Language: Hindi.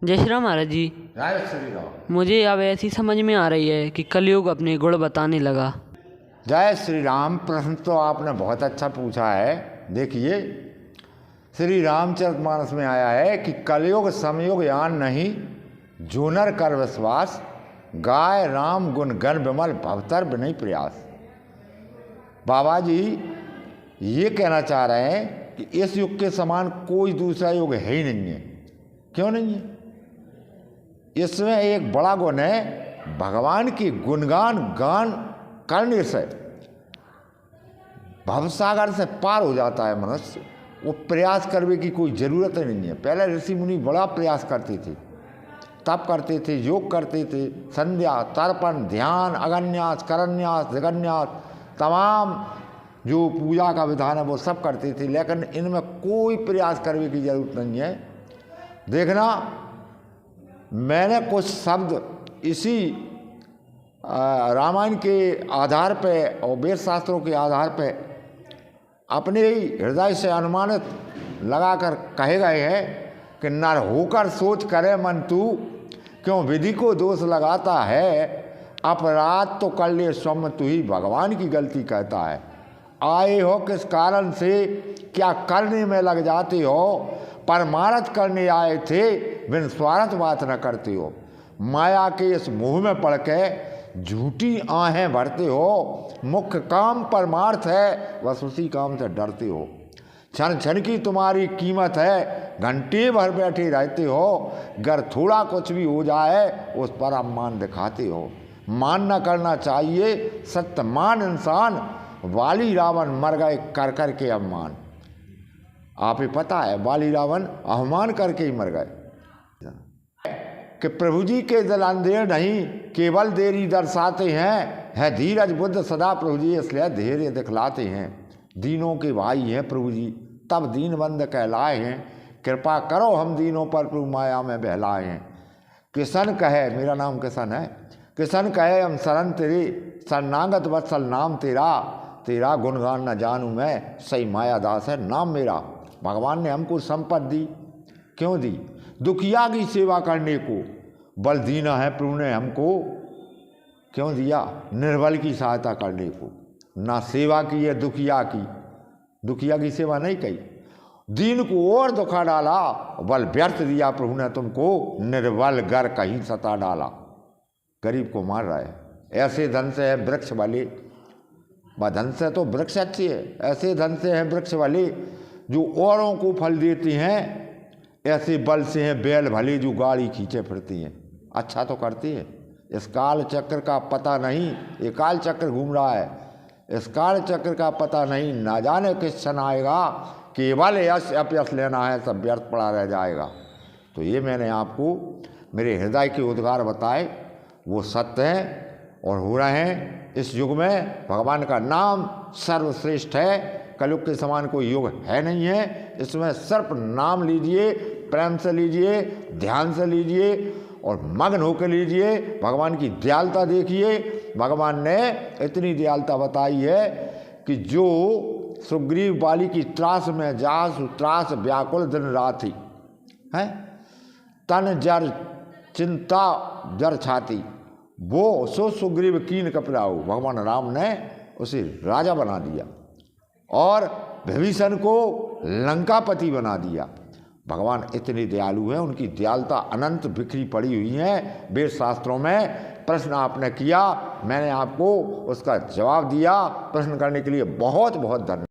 जय श्री राम महाराज जी। जय श्री राम। मुझे अब ऐसी समझ में आ रही है कि कलयुग अपने गुण बताने लगा। जय श्री राम। प्रश्न तो आपने बहुत अच्छा पूछा है। देखिए, श्री रामचरितमानस में आया है कि कलयुग समयुग यान नहीं, जोनर कर विश्वास, गाय राम गुण गण विमल भवतर नहीं प्रयास। बाबा जी ये कहना चाह रहे हैं कि इस युग के समान कोई दूसरा युग है ही नहीं है। क्यों नहीं है? इसमें एक बड़ा गुण है, भगवान की गुणगान गान करने से भवसागर से पार हो जाता है मनुष्य। वो प्रयास करने की कोई ज़रूरत ही नहीं है। पहले ऋषि मुनि बड़ा प्रयास करते थे, तप करते थे, योग करते थे, संध्या तर्पण ध्यान अगन्यास करन्यास जगन्यास तमाम जो पूजा का विधान है वो सब करते थे, लेकिन इनमें कोई प्रयास करने की ज़रूरत नहीं है। देखना, मैंने कुछ शब्द इसी रामायण के आधार पे और वेद शास्त्रों के आधार पे अपने ही हृदय से अनुमानित लगाकर कहे गए हैं कि नर होकर सोच करे मन तू, क्यों विधि को दोष लगाता है, अपराध तो कर ले स्वयं तू ही भगवान की गलती कहता है। आए हो किस कारण से, क्या करने में लग जाते हो, परमारथ करने आए थे बिन स्वार्थ बात न करते हो। माया के इस मोह में पड़ के झूठी आहें भरते हो, मुख्य काम परमार्थ है बस उसी काम से डरते हो। क्षण क्षण की तुम्हारी कीमत है, घंटे भर बैठे रहते हो, अगर थोड़ा कुछ भी हो जाए उस पर अपमान दिखाते हो। मान न करना चाहिए सत्यमान इंसान, वाली रावण मर गए कर कर के अपमान। आप ही पता है वाली रावण अपमान करके ही मर गए। कि प्रभु जी के दिल अंधेर नहीं, केवल देरी दर्शाते हैं, है धीरज बुद्ध सदा प्रभु जी इसलिए धैर्य दिखलाते हैं। दीनों के भाई हैं प्रभु जी तब दीन बंद कहलाए हैं, कृपा करो हम दीनों पर प्रभु माया में बहलाए हैं। किशन कहे, मेरा नाम किशन है, किशन कहे हम शरण तेरे, शरणागत वत्सल नाम तेरा, तेरा गुणगान न जानूं मैं, सही माया दास है नाम मेरा। भगवान ने हमको संपत्ति दी, क्यों दी? दुखिया की सेवा करने को। बल दीना है प्रभु ने हमको, क्यों दिया? निर्बल की सहायता करने को। ना सेवा की है दुखिया की, दुखिया की सेवा नहीं की, दीन को और दुखा डाला, बल व्यर्थ दिया प्रभु ने तुमको, निर्बल गर कहीं सता डाला। गरीब को मार रहा है। ऐसे धन से है वृक्ष वाले, धन से तो वृक्ष अच्छी है, ऐसे धन से है वृक्ष वाले जो औरों को फल देती हैं, ऐसे बल से हैं बैल भले जो गाड़ी खींचे फिरती हैं। अच्छा तो करती है। इस काल चक्र का पता नहीं, ये काल चक्र घूम रहा है, इस काल चक्र का पता नहीं, ना जाने किस क्षण आएगा, केवल यश अपयश लेना है, सब व्यर्थ पड़ा रह जाएगा। तो ये मैंने आपको मेरे हृदय के उद्गार बताए, वो सत्य हैं और हो रहे हैं। इस युग में भगवान का नाम सर्वश्रेष्ठ है, कलयुग के समान कोई युग है नहीं है। इसमें सिर्फ नाम लीजिए, प्रेम से लीजिए, ध्यान से लीजिए और मग्न होकर लीजिए। भगवान की दयालुता देखिए। भगवान ने इतनी दयालुता बताई है कि जो सुग्रीव बाली की त्रास में जास त्रास व्याकुल दिन रात ही है, तन जर चिंता जर छाती, वो सो सुग्रीव कीन कपिलाऊ। भगवान राम ने उसे राजा बना दिया और विभीषण को लंकापति बना दिया। भगवान इतने दयालु हैं, उनकी दयालुता अनंत बिखरी पड़ी हुई है वेद शास्त्रों में। प्रश्न आपने किया, मैंने आपको उसका जवाब दिया। प्रश्न करने के लिए बहुत बहुत धन्यवाद।